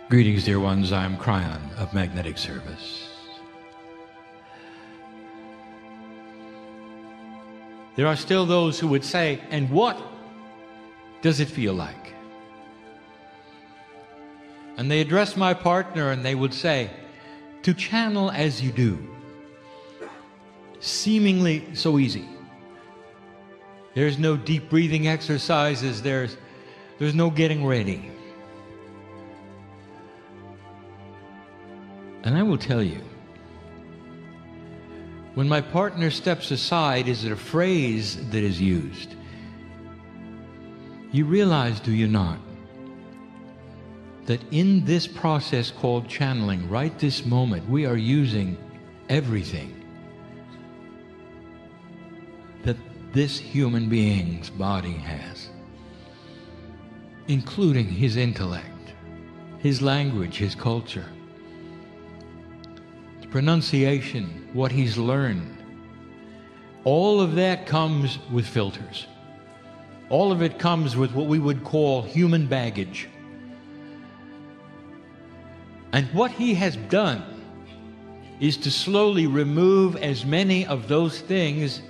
Greetings, dear ones. I'm Kryon of Magnetic Service. There are still those who would say, and what does it feel like? And they address my partner and they would say, to channel as you do, seemingly so easy. There's no deep breathing exercises, there's no getting ready. And I will tell you, when my partner steps aside, is it a phrase that is used? You realize, do you not, that in this process called channeling, right this moment, we are using everything that this human being's body has, including his intellect, his language, his culture, pronunciation, what he's learned. All of that comes with filters. All of it comes with what we would call human baggage. And what he has done is to slowly remove as many of those things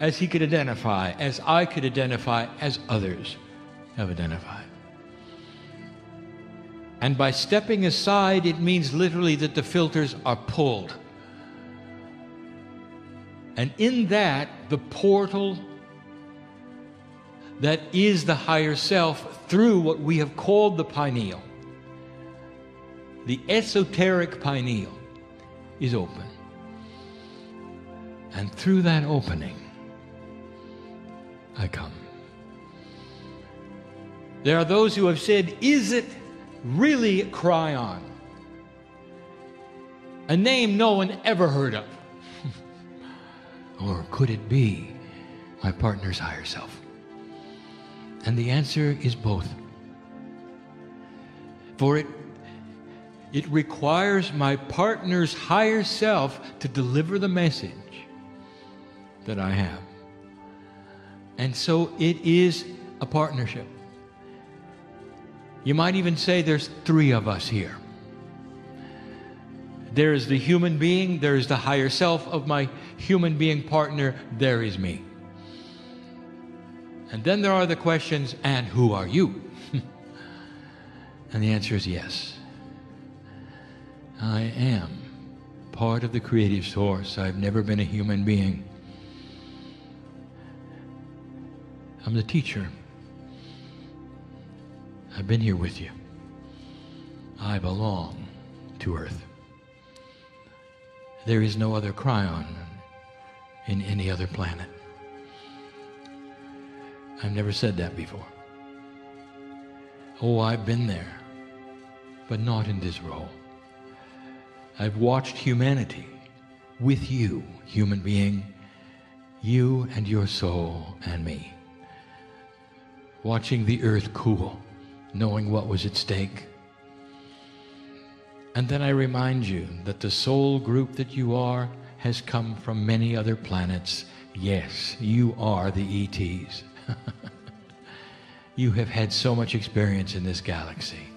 as he could identify, as I could identify, as others have identified. And by stepping aside, it means literally that the filters are pulled. And in that, the portal that is the higher self through what we have called the pineal, the esoteric pineal, is open. And through that opening, I come. There are those who have said, is it really Kryon? A name no one ever heard of. Or could it be my partner's higher self? And the answer is both. For it requires my partner's higher self to deliver the message that I have. And so it is a partnership. You might even say there's three of us here. There is the human being, there is the higher self of my human being partner, there is me. And then there are the questions, and who are you? And the answer is yes. I am part of the creative source. I've never been a human being. I'm the teacher. I've been here with you. I belong to Earth. There is no other Kryon in any other planet. I've never said that before. Oh, I've been there, but not in this role. I've watched humanity with you, human being, you and your soul and me, watching the earth cool, knowing what was at stake. And then I remind you that the soul group that you are has come from many other planets. Yes, you are the ETs. You have had so much experience in this galaxy,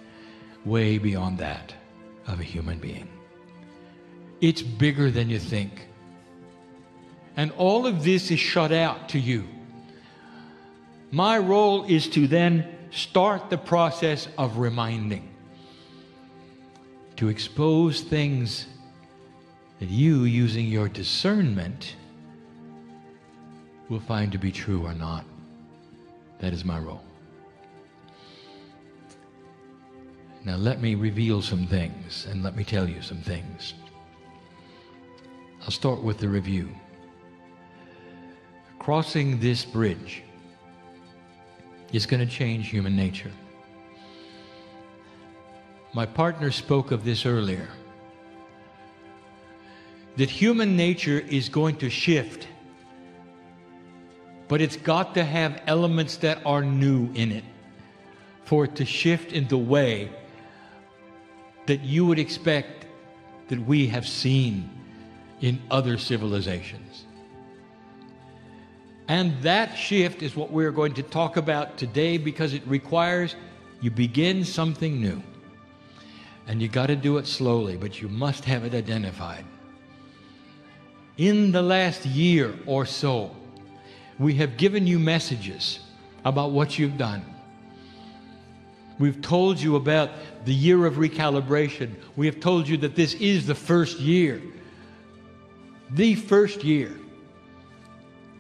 way beyond that of a human being. It's bigger than you think. And all of this is shut out to you. My role is to then start the process of reminding, to expose things that you, using your discernment, will find to be true or not. That is my role. Now let me reveal some things, and let me tell you some things. I'll start with the review. Crossing this bridge is going to change human nature. My partner spoke of this earlier, that human nature is going to shift, but it's got to have elements that are new in it for it to shift in the way that you would expect that we have seen in other civilizations. And that shift is what we're going to talk about today, because it requires you begin something new. And you got to do it slowly, but you must have it identified. In the last year or so, we have given you messages about what you've done. We've told you about the year of recalibration. We have told you that this is the first year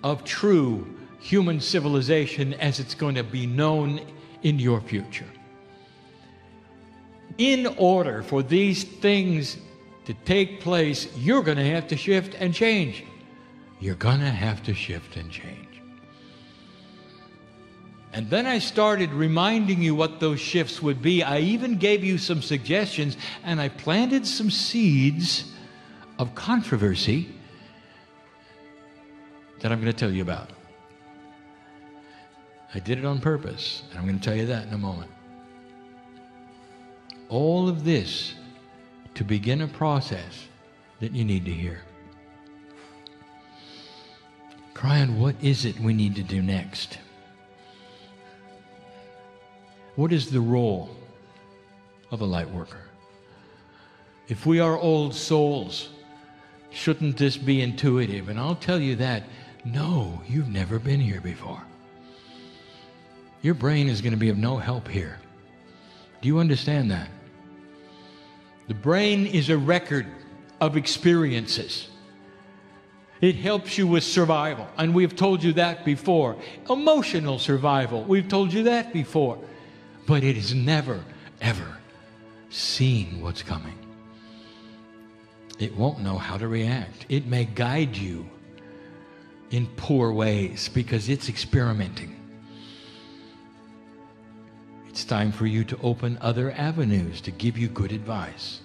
of true human civilization as it's going to be known in your future. In order for these things to take place, you're going to have to shift and change. You're going to have to shift and change. And then I started reminding you what those shifts would be. I even gave you some suggestions, and I planted some seeds of controversy that I'm going to tell you about. I did it on purpose, and I'm going to tell you that in a moment. All of this to begin a process that you need to hear. Kryon, what is it we need to do next? What is the role of a light worker? If we are old souls, shouldn't this be intuitive? And I'll tell you that, no, you've never been here before. Your brain is going to be of no help here. Do you understand that? The brain is a record of experiences. It helps you with survival, and we've told you that before. Emotional survival, we've told you that before. But it has never, ever seen what's coming. It won't know how to react. It may guide you in poor ways because it's experimenting. It's time for you to open other avenues to give you good advice.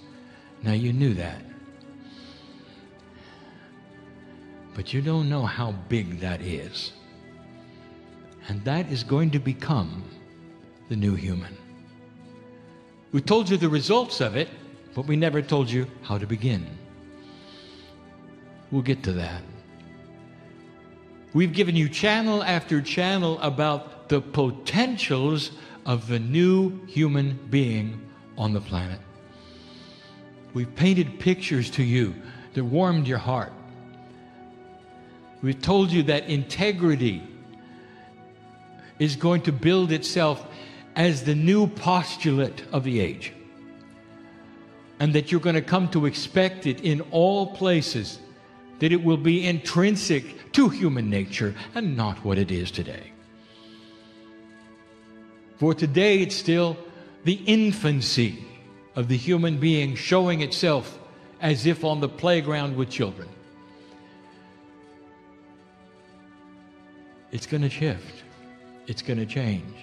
Now, you knew that. But you don't know how big that is. And that is going to become the new human. We told you the results of it, but we never told you how to begin. We'll get to that. We've given you channel after channel about the potentials of the new human being on the planet. We've painted pictures to you that warmed your heart. We've told you that integrity is going to build itself as the new postulate of the age, and that you're going to come to expect it in all places, that it will be intrinsic to human nature and not what it is today. For today, it's still the infancy of the human being showing itself as if on the playground with children. It's going to shift. It's going to change.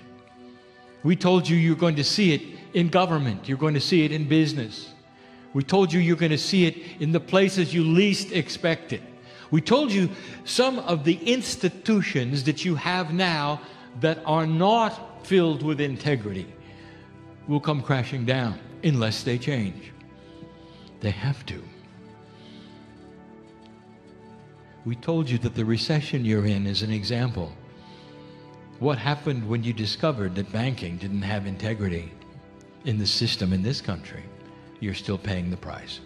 We told you you're going to see it in government. You're going to see it in business. We told you you're going to see it in the places you least expect it. We told you some of the institutions that you have now that are not filled with integrity will come crashing down unless they change. They have to. We told you that the recession you're in is an example. What happened when you discovered that banking didn't have integrity in the system in this country? You're still paying the price.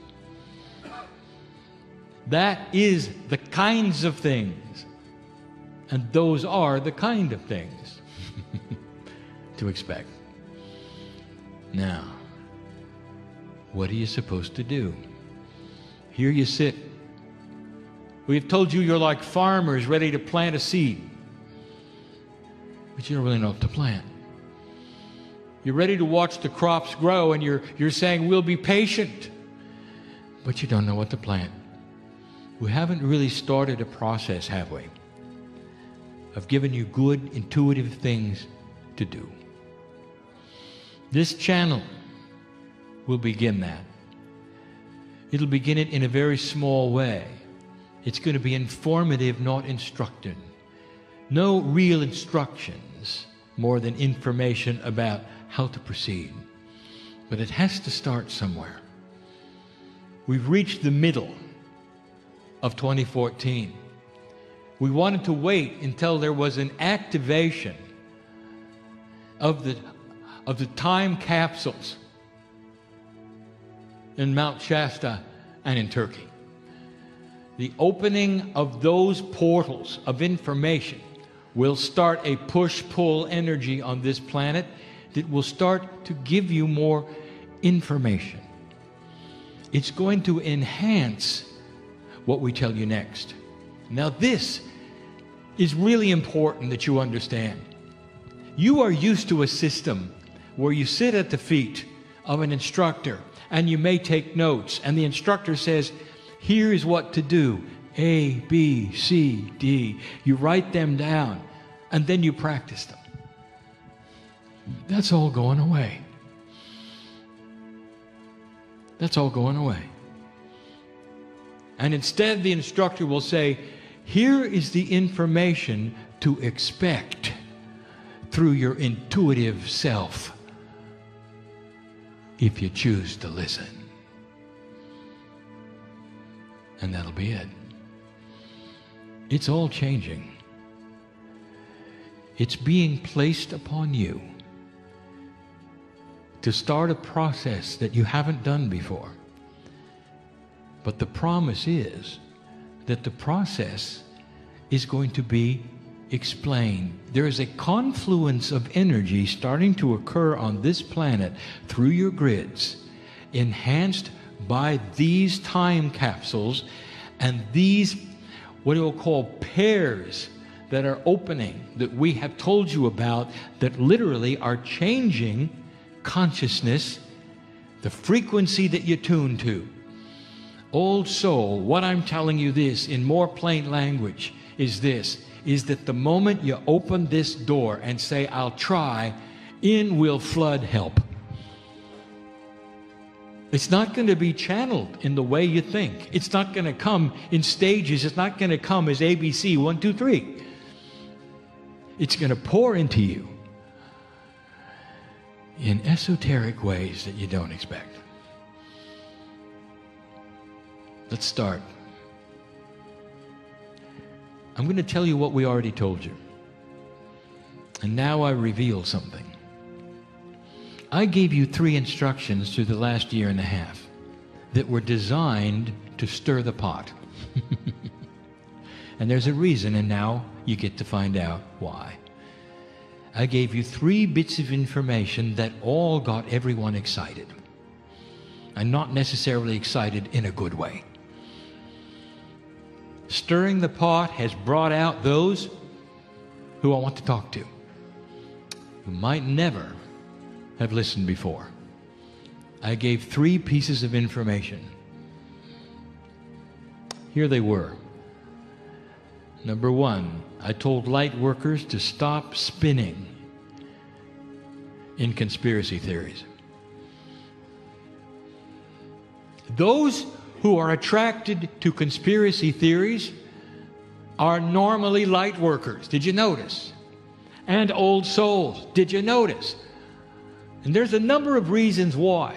That is the kinds of things, and those are the kind of things to expect. Now, what are you supposed to do? Here you sit. We've told you you're like farmers ready to plant a seed, but you don't really know what to plant. You're ready to watch the crops grow, and you're saying, we'll be patient, but you don't know what to plant. We haven't really started a process, have we, of giving you good, intuitive things to do. This channel will begin that. It'll begin it in a very small way. It's going to be informative, not instructive. No real instructions, more than information about how to proceed. But it has to start somewhere. We've reached the middle of 2014. We wanted to wait until there was an activation of the time capsules in Mount Shasta and in Turkey. The opening of those portals of information will start a push-pull energy on this planet that will start to give you more information. It's going to enhance what we tell you next. Now, this is really important that you understand. You are used to a system where you sit at the feet of an instructor and you may take notes, and the instructor says, here is what to do, A, B, C, D. You write them down, and then you practice them. That's all going away. That's all going away. And instead, the instructor will say, here is the information to expect through your intuitive self if you choose to listen. And that'll be it. It's all changing. It's being placed upon you to start a process that you haven't done before. But the promise is that the process is going to be explained. There is a confluence of energy starting to occur on this planet through your grids, enhanced by these time capsules and these, what we'll call pairs that are opening, that we have told you about, that literally are changing consciousness, the frequency that you tune to. Old soul, what I'm telling you this in more plain language is this, is that the moment you open this door and say, I'll try, in will flood help. It's not going to be channeled in the way you think. It's not going to come in stages. It's not going to come as ABC, 1, 2, 3. It's going to pour into you in esoteric ways that you don't expect. Let's start. I'm going to tell you what we already told you. And now I reveal something. I gave you 3 instructions through the last year and a half that were designed to stir the pot. And there's a reason, and now you get to find out why. I gave you 3 bits of information that all got everyone excited. And not necessarily excited in a good way. Stirring the pot has brought out those who I want to talk to, who might never have listened before. I gave 3 pieces of information. Here they were. Number 1, I told light workers to stop spinning in conspiracy theories. Those who are attracted to conspiracy theories are normally light workers. Did you notice? And old souls. Did you notice? And there's a number of reasons why.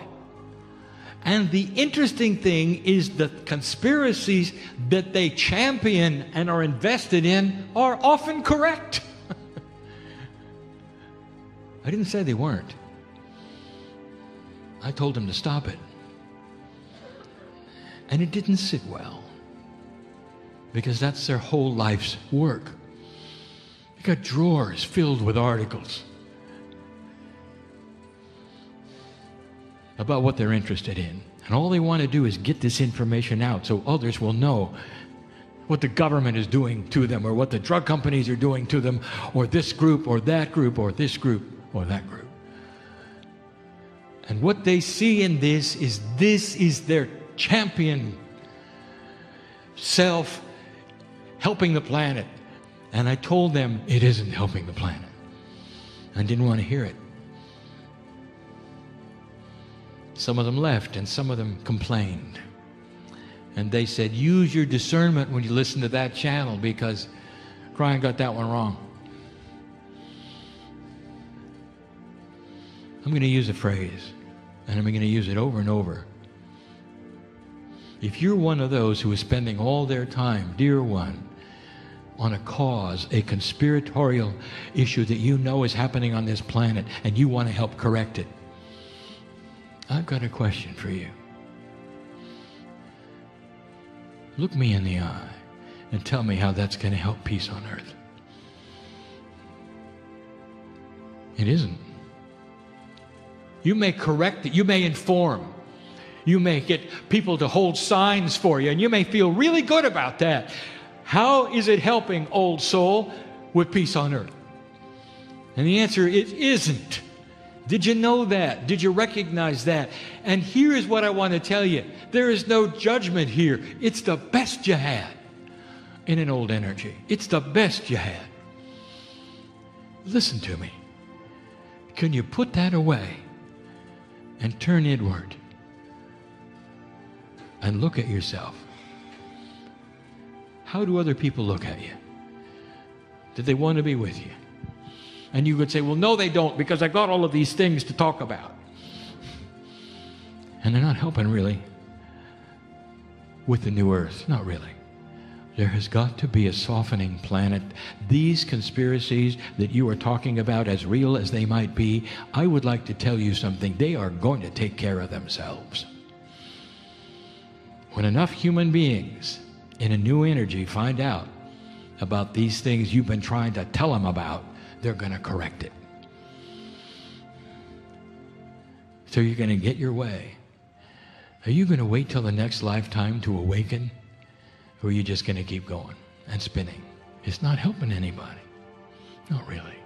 And the interesting thing is that conspiracies that they champion and are invested in are often correct. I didn't say they weren't. I told them to stop it. And it didn't sit well, because that's their whole life's work. They got drawers filled with articles about what they're interested in. And all they want to do is get this information out so others will know what the government is doing to them, or what the drug companies are doing to them, or this group or that group or this group or that group. And what they see in this is their champion self helping the planet. And I told them it isn't helping the planet. I didn't want to hear it. Some of them left and some of them complained. And they said, use your discernment when you listen to that channel, because Kryon got that one wrong. I'm going to use a phrase, and I'm going to use it over and over. If you're one of those who is spending all their time, dear one, on a cause, a conspiratorial issue that you know is happening on this planet, and you want to help correct it, I've got a question for you. Look me in the eye and tell me how that's going to help peace on earth. It isn't. You may correct it. You may inform. You may get people to hold signs for you, and you may feel really good about that. How is it helping, old soul, with peace on earth? And the answer is, it isn't. Did you know that? Did you recognize that? And here is what I want to tell you. There is no judgment here. It's the best you had in an old energy. It's the best you had. Listen to me. Can you put that away and turn inward and look at yourself? How do other people look at you? Do they want to be with you? And you would say, well, no, they don't, because I got all of these things to talk about. And they're not helping really with the new earth. Not really. There has got to be a softening planet. These conspiracies that you are talking about, as real as they might be, I would like to tell you something. They are going to take care of themselves. When enough human beings in a new energy find out about these things you've been trying to tell them about, they're going to correct it. So you're going to get your way. Are you going to wait till the next lifetime to awaken? Or are you just going to keep going and spinning? It's not helping anybody. Not really.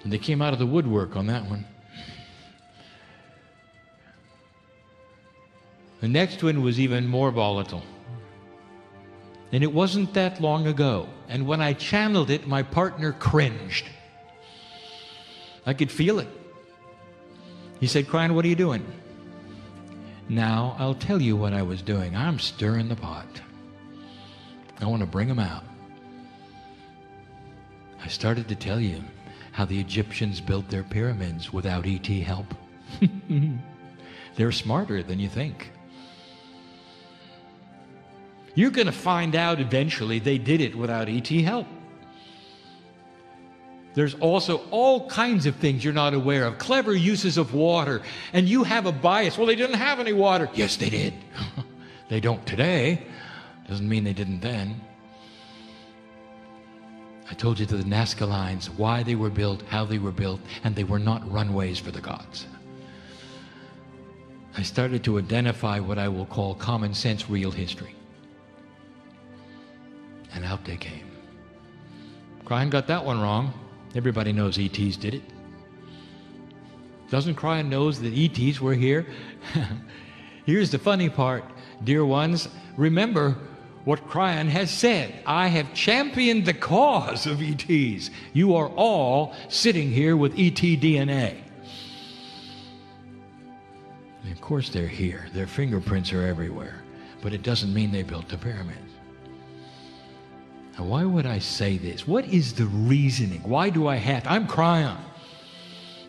And they came out of the woodwork on that one. The next one was even more volatile. And it wasn't that long ago. And when I channeled it, my partner cringed. I could feel it. He said, Kryon, what are you doing? Now, I'll tell you what I was doing. I'm stirring the pot. I want to bring them out. I started to tell you how the Egyptians built their pyramids without ET help. They're smarter than you think. You're going to find out eventually they did it without ET help. There's also all kinds of things you're not aware of. Clever uses of water. And you have a bias. Well, they didn't have any water. Yes, they did. They don't today. Doesn't mean they didn't then. I told you the Nazca lines, why they were built, how they were built, and they were not runways for the gods. I started to identify what I will call common sense real history. And out they came. Kryon got that one wrong. Everybody knows ETs did it. Doesn't Kryon knows that ETs were here? Here's the funny part, dear ones. Remember what Kryon has said. I have championed the cause of ETs. You are all sitting here with ET DNA. And of course they're here. Their fingerprints are everywhere. But it doesn't mean they built the pyramids. Now, why would I say this? What is the reasoning? Why do I have to? I'm Kryon.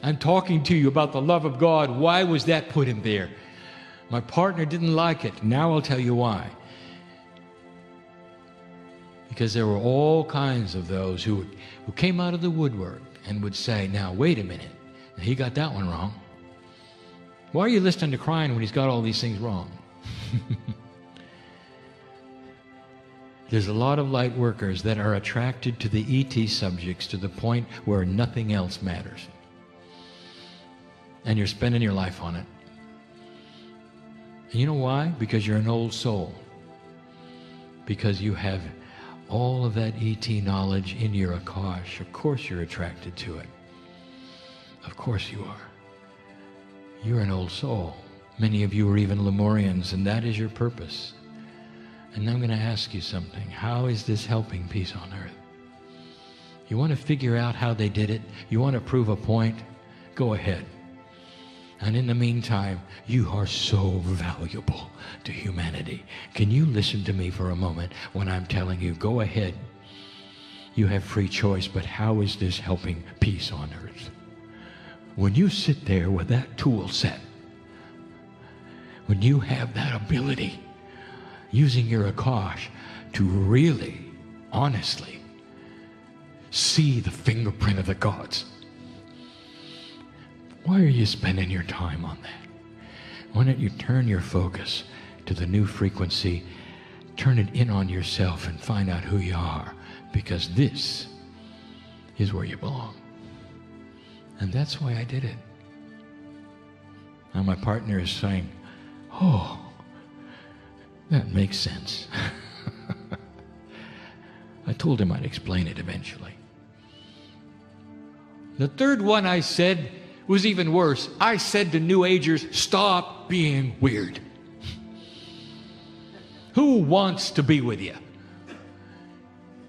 I'm talking to you about the love of God. Why was that put in there? My partner didn't like it. Now I'll tell you why. Because there were all kinds of those who came out of the woodwork and would say, now, wait a minute. He got that one wrong. Why are you listening to Kryon when he's got all these things wrong? There's a lot of light workers that are attracted to the ET subjects to the point where nothing else matters. And you're spending your life on it. And you know why? Because you're an old soul. Because you have all of that ET knowledge in your Akash. Of course you're attracted to it. Of course you are. You're an old soul. Many of you are even Lemurians, and that is your purpose. And I'm going to ask you something. How is this helping peace on earth? You want to figure out how they did it? You want to prove a point? Go ahead. And in the meantime, you are so valuable to humanity. Can you listen to me for a moment when I'm telling you, go ahead. You have free choice, but how is this helping peace on earth? When you sit there with that tool set, when you have that ability, using your Akash to really, honestly see the fingerprint of the gods. Why are you spending your time on that? Why don't you turn your focus to the new frequency. Turn it in on yourself and find out who you are, because this is where you belong. And that's why I did it. Now my partner is saying, oh, that makes sense. I told him I'd explain it eventually. The third one I said was even worse. I said to New Agers, stop being weird. Who wants to be with you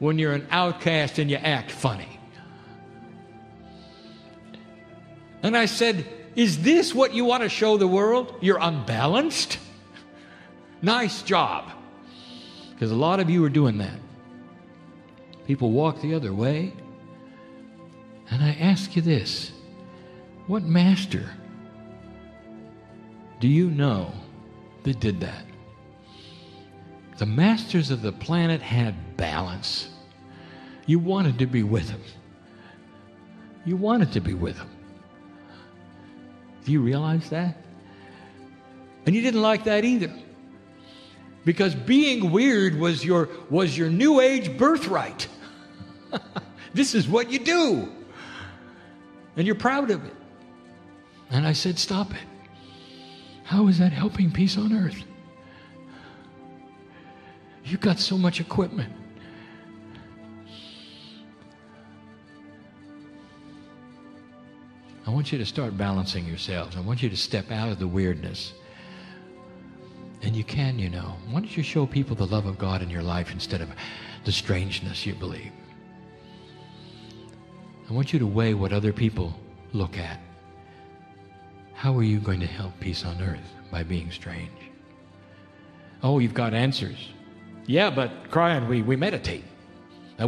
when you're an outcast and you act funny? And I said, is this what you want to show the world? You're unbalanced? Nice job. Because a lot of you are doing that. People walk the other way. And I ask you this, what master do you know that did that? The masters of the planet had balance. You wanted to be with them. You wanted to be with them. Do you realize that? And you didn't like that either. Because being weird was your New Age birthright. This is what you do. And you're proud of it. And I said, stop it. How is that helping peace on earth? You've got so much equipment. I want you to start balancing yourselves. I want you to step out of the weirdness. And you can, you know. Why don't you show people the love of God in your life instead of the strangeness you believe? I want you to weigh what other people look at. How are you going to help peace on earth? By being strange. Oh, you've got answers. Yeah, but Kryon, we meditate.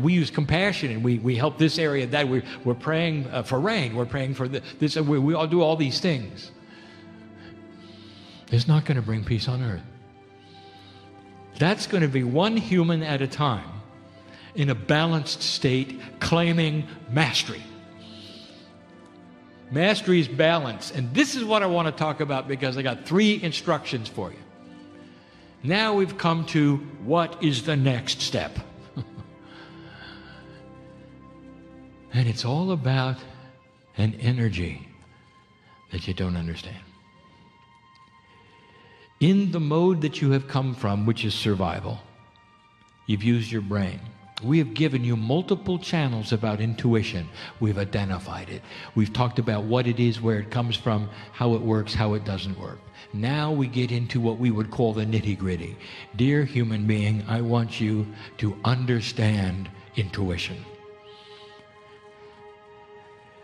We use compassion, and we help this area, that. We're praying for rain. We're praying for this. We all do all these things. It's not going to bring peace on earth. That's going to be one human at a time in a balanced state, claiming mastery. Mastery is balance. And this is what I want to talk about, because I got 3 instructions for you. Now we've come to what is the next step. And it's all about an energy that you don't understand. In the mode that you have come from, which is survival, you've used your brain. We have given you multiple channels about intuition. We've identified it. We've talked about what it is, where it comes from, how it works, how it doesn't work. Now we get into what we would call the nitty-gritty. Dear human being, I want you to understand intuition.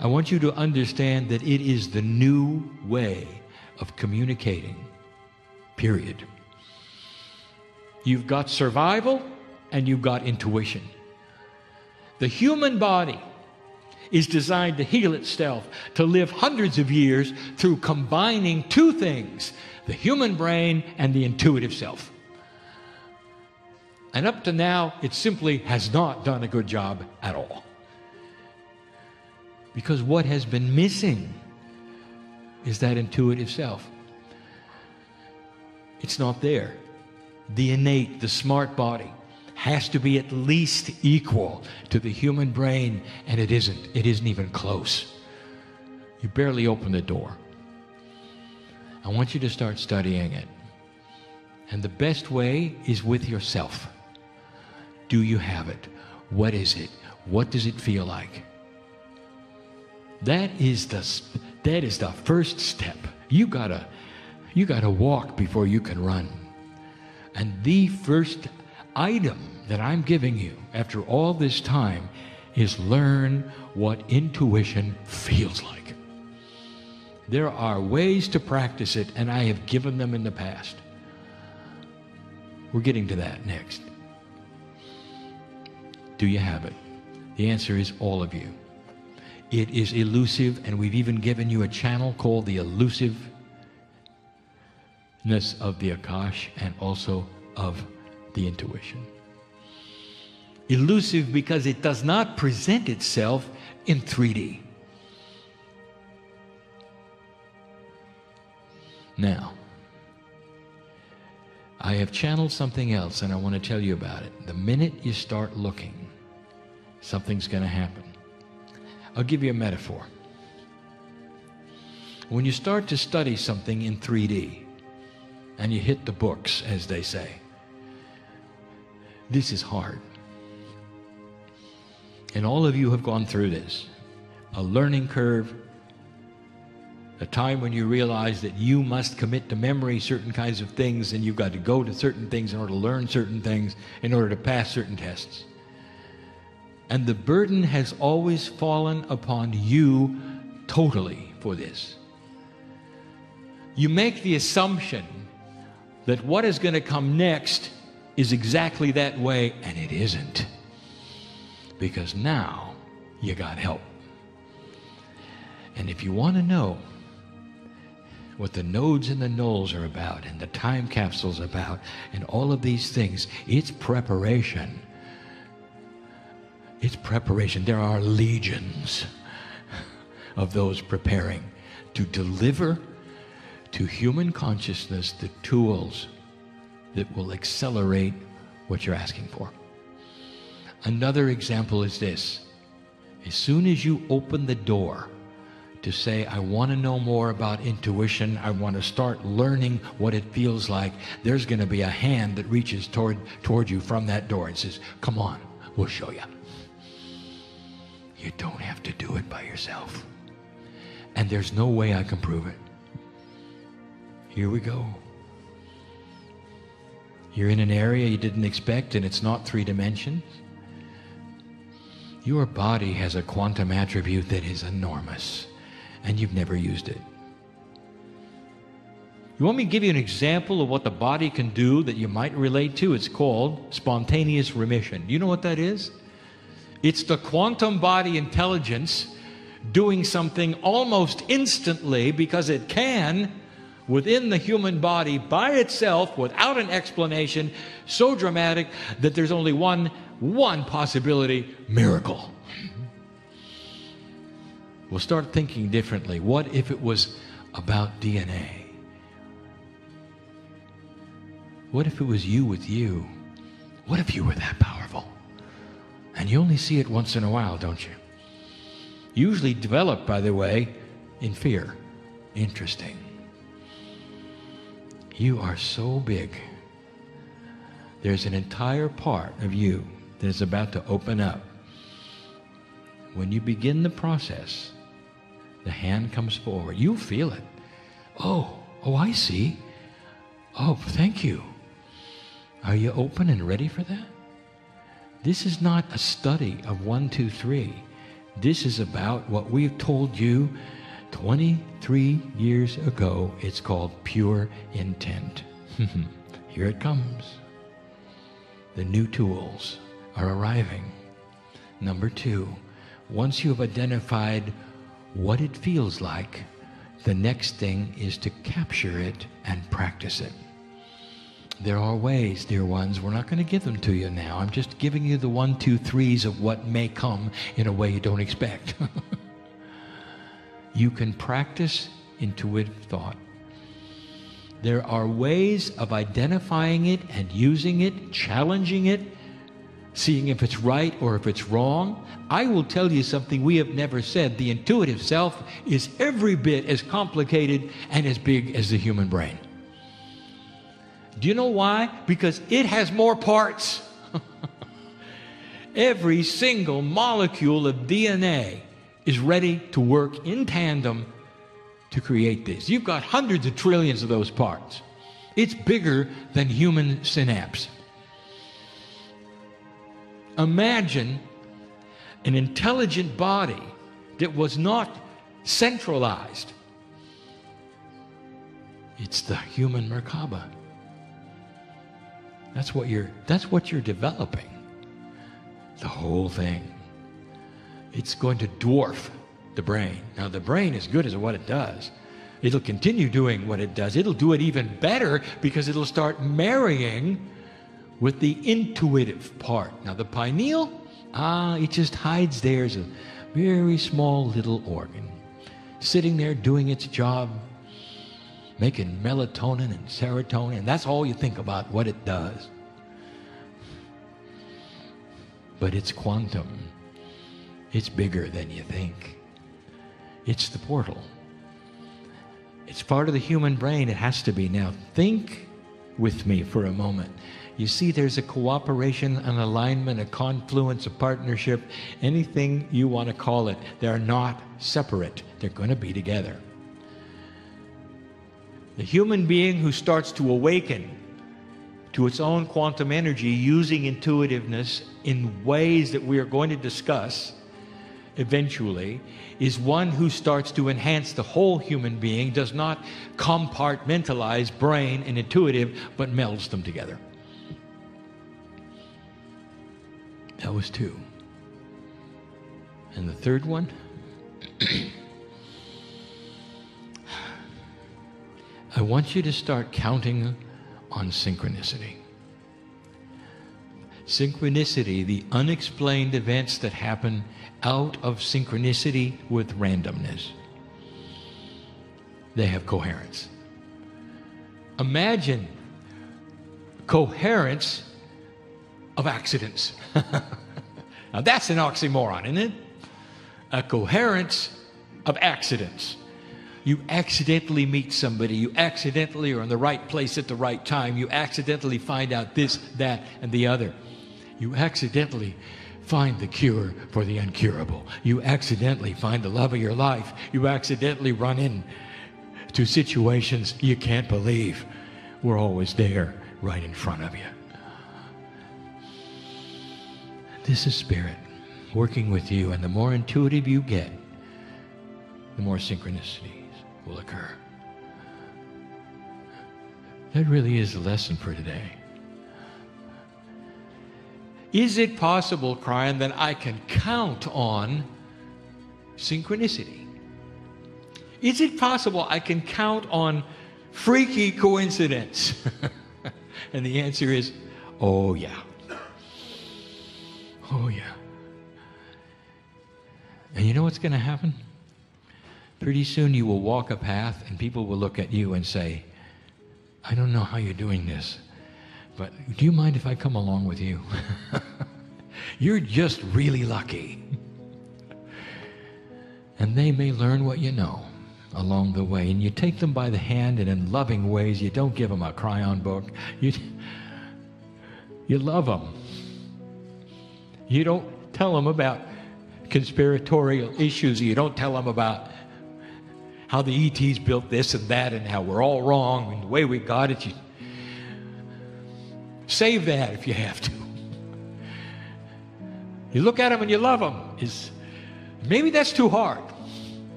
I want you to understand that it is the new way of communicating, period. You've got survival and you've got intuition. The human body is designed to heal itself, to live hundreds of years through combining 2 things, the human brain and the intuitive self. And up to now, it simply has not done a good job at all. Because what has been missing is that intuitive self. It's not there. The innate, the smart body has to be at least equal to the human brain, and it isn't. It isn't even close. You barely open the door. I want you to start studying it. And the best way is with yourself. Do you have it? What is it? What does it feel like? That is the first step. You gotta walk before you can run. And the first item that I'm giving you after all this time is learn what intuition feels like. There are ways to practice it, and I have given them in the past. We're getting to that next. Do you have it? The answer is all of you. It is elusive, and we've even given you a channel called the elusiveness of the Akash and also of the intuition. Elusive because it does not present itself in 3D. Now, I have channeled something else, and I want to tell you about it. The minute you start looking, something's going to happen. I'll give you a metaphor. When you start to study something in 3D, and you hit the books, as they say, this is hard. And all of you have gone through this. A learning curve, a time when you realize that you must commit to memory certain kinds of things, and you've got to go to certain things in order to learn certain things, in order to pass certain tests. And the burden has always fallen upon you totally for this. You make the assumption that what is going to come next is exactly that way, and it isn't. Because now you got help. And if you want to know what the nodes and the nulls are about, and the time capsules about, and all of these things, it's preparation. It's preparation. There are legions of those preparing to deliver to human consciousness the tools that will accelerate what you're asking for. Another example is this. As soon as you open the door to say, I want to know more about intuition, I want to start learning what it feels like, there's going to be a hand that reaches toward you from that door and says, come on, we'll show you. You don't have to do it by yourself. And there's no way I can prove it. Here we go. You're in an area you didn't expect, and it's not 3 dimensions. Your body has a quantum attribute that is enormous, and you've never used it. You want me to give you an example of what the body can do that you might relate to? It's called spontaneous remission. Do you know what that is? It's the quantum body intelligence doing something almost instantly, because it can, within the human body by itself, without an explanation, so dramatic that there's only one possibility: miracle. We'll start thinking differently. What if it was about DNA? What if it was you with you? What if you were that powerful? And you only see it once in a while, don't you? Usually developed, by the way, in fear. Interesting. You are so big. There's an entire part of you that is about to open up. When you begin the process, the hand comes forward. You feel it. Oh, I see. Oh, thank you. Are you open and ready for that? This is not a study of 1, 2, 3. This is about what we've told you 23 years ago. It's called pure intent. Here it comes. The new tools are arriving. Number 2, once you have identified what it feels like, the next thing is to capture it and practice it. There are ways, dear ones. We're not going to give them to you now. I'm just giving you the 1, 2, 3s of what may come in a way you don't expect. You can practice intuitive thought. There are ways of identifying it and using it, challenging it, seeing if it's right or if it's wrong. I will tell you something we have never said. The intuitive self is every bit as complicated and as big as the human brain. Do you know why? Because it has more parts. Every single molecule of DNA is ready to work in tandem to create this. You've got hundreds of trillions of those parts. It's bigger than human synapse. Imagine an intelligent body that was not centralized. It's the human Merkaba. That's what you're developing. The whole thing. It's going to dwarf the brain. Now, the brain is good as what it does. It'll continue doing what it does. It'll do it even better because it'll start marrying with the intuitive part. Now, the pineal, it just hides there as a very small little organ, sitting there doing its job, making melatonin and serotonin, and that's all you think about what it does. But it's quantum. It's bigger than you think. It's the portal. It's part of the human brain. It has to be. Now, think with me for a moment. You see, there's a cooperation, an alignment, a confluence, a partnership, anything you want to call it. They're not separate. They're going to be together. The human being who starts to awaken to its own quantum energy using intuitiveness in ways that we are going to discuss eventually is one who starts to enhance the whole human being, does not compartmentalize brain and intuitive, but melds them together. That was two. And the third one? I want you to start counting on synchronicity. Synchronicity, the unexplained events that happen out of synchronicity with randomness. They have coherence. Imagine coherence of accidents. Now that's an oxymoron, isn't it? A coherence of accidents. You accidentally meet somebody, you accidentally are in the right place at the right time, you accidentally find out this, that, and the other. You accidentally find the cure for the incurable. You accidentally find the love of your life. You accidentally run into situations you can't believe were always there right in front of you. This is Spirit working with you, and the more intuitive you get, the more synchronicities will occur. That really is the lesson for today. Is it possible, Kryon, that I can count on synchronicity? Is it possible I can count on freaky coincidence? And the answer is, oh yeah. Oh yeah. And you know what's going to happen? Pretty soon you will walk a path and people will look at you and say, I don't know how you're doing this, but do you mind if I come along with you? You're just really lucky. And they may learn what you know along the way. And you take them by the hand, and in loving ways, you don't give them a Kryon book. You love them. You don't tell them about conspiratorial issues. You don't tell them about how the ETs built this and that and how we're all wrong and the way we got it. You save that if you have to. You look at them and you love them. Maybe that's too hard.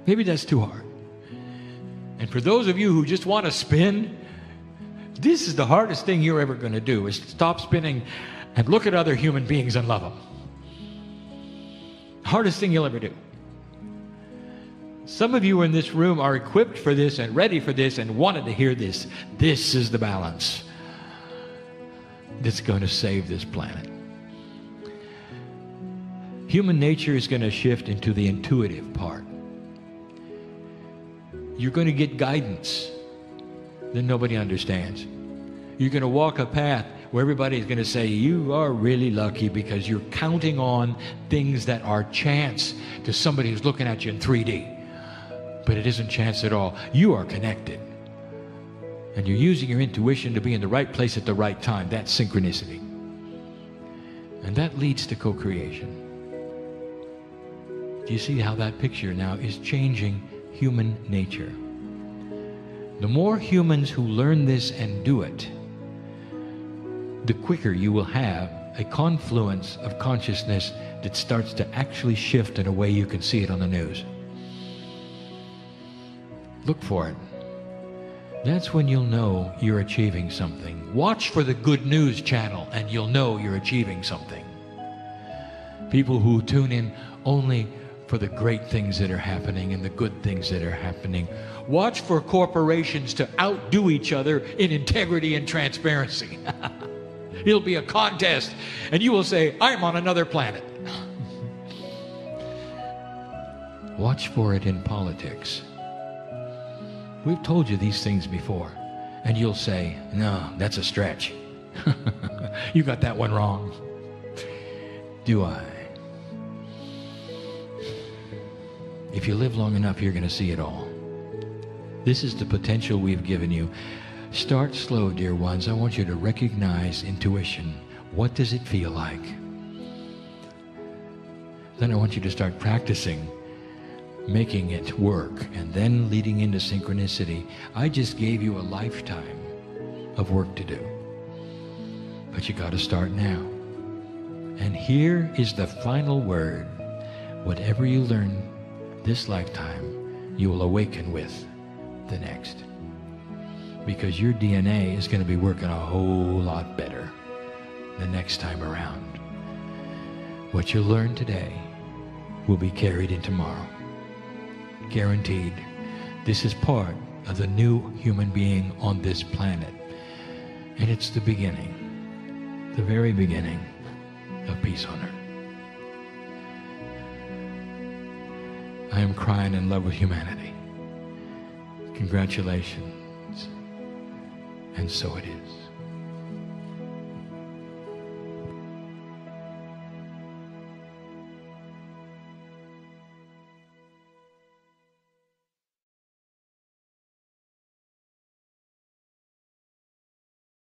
Maybe that's too hard. And for those of you who just want to spin, this is the hardest thing you're ever going to do, is stop spinning and look at other human beings and love them. Hardest thing you'll ever do. Some of you in this room are equipped for this and ready for this and wanted to hear this. This is the balance that's going to save this planet. Human nature is going to shift into the intuitive part. You're going to get guidance that nobody understands. You're going to walk a path where everybody's going to say, you are really lucky, because you're counting on things that are chance to somebody who's looking at you in 3D. But it isn't chance at all. You are connected. And you're using your intuition to be in the right place at the right time. That's synchronicity. And that leads to co-creation. Do you see how that picture now is changing human nature? The more humans who learn this and do it, the quicker you will have a confluence of consciousness that starts to actually shift in a way you can see it on the news. Look for it. That's when you'll know you're achieving something. Watch for the Good News channel and you'll know you're achieving something. People who tune in only for the great things that are happening and the good things that are happening. Watch for corporations to outdo each other in integrity and transparency. It'll be a contest, and you will say, I'm on another planet. Watch for it in politics. We've told you these things before, and you'll say, no, that's a stretch. You got that one wrong. Do I? If you live long enough, you're going to see it all. This is the potential we've given you. Start slow, dear ones. I want you to recognize intuition. What does it feel like? Then I want you to start practicing making it work, and then leading into synchronicity. I just gave you a lifetime of work to do. But you got to start now. And here is the final word. Whatever you learn this lifetime, you will awaken with the next. Because your DNA is going to be working a whole lot better the next time around. What you learn today will be carried in tomorrow. Guaranteed. This is part of the new human being on this planet. And it's the beginning, the very beginning of peace on earth. I am Kryon in love with humanity. Congratulations. And so it is.